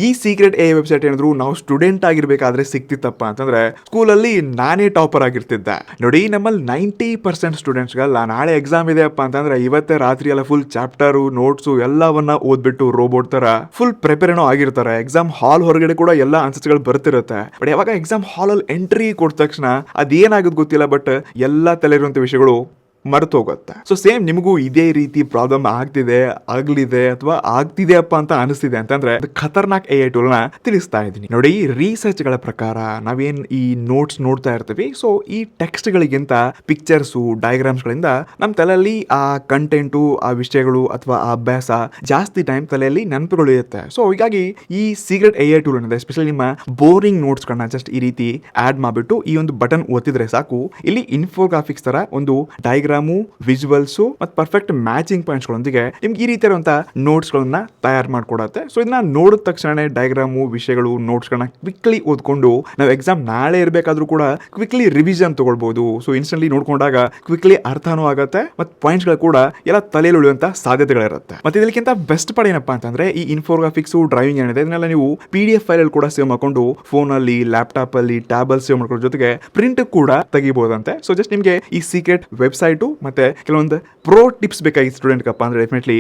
ಈ secret A website ಏನಾದ್ರು ನಾವು ಸ್ಟೂಡೆಂಟ್ ಆಗಿರ್ಬೇಕಾದ್ರೆ ಸಿಕ್ತಿತ್ತಪ್ಪ ಅಂತಂದ್ರೆ ಸ್ಕೂಲಲ್ಲಿ ನಾನೇ ಟಾಪರ್ ಆಗಿರ್ತಿದ್ದೆ. ನೋಡಿ, ನಮ್ಮಲ್ಲಿ 90% ಸ್ಟೂಡೆಂಟ್ಸ್ಗಲ್ಲ ನಾಳೆ ಎಕ್ಸಾಮ್ ಇದೆಯಪ್ಪ ಅಂತಂದ್ರೆ ಇವತ್ತೇ ರಾತ್ರಿ ಎಲ್ಲ ಫುಲ್ ಚಾಪ್ಟರು ನೋಟ್ಸು ಎಲ್ಲವನ್ನ ಓದ್ಬಿಟ್ಟು ರೋಬೋಟ್ ತರ ಫುಲ್ ಪ್ರಿಪೇರ್ನೂ ಆಗಿರ್ತಾರೆ. ಎಕ್ಸಾಮ್ ಹಾಲ್ ಹೊರಗಡೆ ಕೂಡ ಎಲ್ಲ ಆನ್ಸರ್ಸ್ಗಳು ಬರ್ತಿರುತ್ತೆ. ಬಟ್ ಯಾವಾಗ ಎಕ್ಸಾಮ್ ಹಾಲಲ್ಲಿ ಎಂಟ್ರಿ ಕೊಟ್ಟ ತಕ್ಷಣ ಅದೇನಾಗೋದು ಗೊತ್ತಿಲ್ಲ, ಬಟ್ ಎಲ್ಲ ತಲೆಯಿರುವಂತ ವಿಷಯಗಳು ಮರೆತು ಹೋಗುತ್ತೆ. ಸೊ ಸೇಮ್ ನಿಮಗೂ ಇದೇ ರೀತಿ ಪ್ರಾಬ್ಲಮ್ ಆಗ್ಲಿದೆ ಅಥವಾ ಆಗ್ತಿದೆಯಪ್ಪ ಅಂತ ಅನಿಸ್ತಿದೆ ಅಂತಂದ್ರೆ ಖತರ್ನಾಕ್ AI ಟೂಲ್ ನ ತಿಳಿಸ್ತಾ ಇದ್ದೀನಿ. ನೋಡಿ, ರಿಸರ್ಚ್ ಗಳ ಪ್ರಕಾರ ನಾವೇನ್ ಈ ನೋಟ್ಸ್ ನೋಡ್ತಾ ಇರ್ತೀವಿ, ಸೊ ಈ ಟೆಕ್ಸ್ಟ್ ಗಳಿಗಿಂತ ಪಿಕ್ಚರ್ಸು ಡಯಾಗ್ರಾಮ್ಸ್ ಗಳಿಂದ ನಮ್ಮ ತಲೆಯಲ್ಲಿ ಆ ಕಂಟೆಂಟು, ಆ ವಿಷಯಗಳು ಅಥವಾ ಆ ಅಭ್ಯಾಸ ಜಾಸ್ತಿ ಟೈಮ್ ತಲೆಯಲ್ಲಿ ನೆನಪುಗಳಿರುತ್ತೆ. ಸೊ ಹೀಗಾಗಿ ಈ ಸೀಕ್ರೆಟ್ AI ಟೂಲ್ ಅನ್ನೋದು ಎಸ್ಪೆಷಲಿ ನಿಮ್ಮ ಬೋರಿಂಗ್ ನೋಟ್ಸ್ ಗಳನ್ನ ಜಸ್ಟ್ ಈ ರೀತಿ ಆಡ್ ಮಾಡ್ಬಿಟ್ಟು ಈ ಒಂದು ಬಟನ್ ಒತ್ತಿದ್ರೆ ಸಾಕು, ಇಲ್ಲಿ ಇನ್ಫೋಗ್ರಾಫಿಕ್ಸ್ ತರ ಒಂದು ಡಯಾಗ್ರಾಮು, ವಿಜುವಲ್ಸು ಮತ್ತು ಪರ್ಫೆಕ್ಟ್ ಮ್ಯಾಚಿಂಗ್ ಪಾಯಿಂಟ್ಸ್ ಗಳೊಂದಿಗೆ ನಿಮ್ಗೆ ಈ ರೀತಿಯಾದಂಥ ನೋಟ್ಸ್ ಗಳನ್ನ ತಯಾರು ಮಾಡ್ಕೊಡತ್ತೆ. ಸೊ ಇದನ್ನ ನೋಡಿದ ತಕ್ಷಣ ಡಯಾಗ್ರಾಮು, ವಿಷಯಗಳು, ನೋಟ್ಸ್ ಗಳನ್ನ ಕ್ವಿಕ್ಲಿ ಓದ್ಕೊಂಡು ನಾವು ಎಕ್ಸಾಮ್ ನಾಳೆ ಇರಬೇಕಾದ್ರೂ ಕೂಡ ಕ್ವಿಕ್ಲಿ ರಿವಿಷನ್ ತಗೊಳ್ಬಹುದು. ಸೊ ಇನ್ಸ್ಟೆಂಟ್ಲಿ ನೋಡ್ಕೊಂಡಾಗ ಕ್ವಿಕ್ಲಿ ಅರ್ಥನೂ ಆಗುತ್ತೆ ಮತ್ತು ಪಾಯಿಂಟ್ಸ್ ಗಳು ಕೂಡ ಎಲ್ಲ ತಲೆಯಲ್ಲಿ ಉಳಿಯುವಂತ ಸಾಧ್ಯತೆಗಳಿರುತ್ತೆ. ಮತ್ತೆ ಇದಕ್ಕಿಂತ ಬೆಸ್ಟ್ ಪಾರ್ಟ್ ಏನಪ್ಪಾ ಅಂತಂದ್ರೆ ಈ ಇನ್ಫೋಗ್ರಾಫಿಕ್ಸ್ ಡ್ರೈವಿಂಗ್ ಏನಿದೆ ಇದನ್ನೆಲ್ಲ ನೀವು PDF ಫೈಲ್ ಅಲ್ಲಿ ಕೂಡ ಸೇವ್ ಮಾಡ್ಕೊಂಡು ಫೋನಲ್ಲಿ, ಲ್ಯಾಪ್ಟಾಪ್ ಅಲ್ಲಿ, ಟ್ಯಾಬ್ ಅಲ್ಲಿ ಸೇವ್ ಮಾಡ್ಕೊಳ್ಳೋ ಜೊತೆಗೆ ಪ್ರಿಂಟ್ ಕೂಡ ತೆಗಿಬಹುದಂತೆ. ಸೊ ಜಸ್ಟ್ ನಿಮಗೆ ಈ ಸೀಕ್ರೆಟ್ ವೆಬ್ಸೈಟು ಮತ್ತೆ ಕೆಲವೊಂದು ಪ್ರೋ ಟಿಪ್ಸ್ ಬೇಕಾಗಿ ಸ್ಟೂಡೆಂಟ್ಗಪ್ಪ ಅಂದ್ರೆ ಡೆಫಿನೆಟ್ಲಿ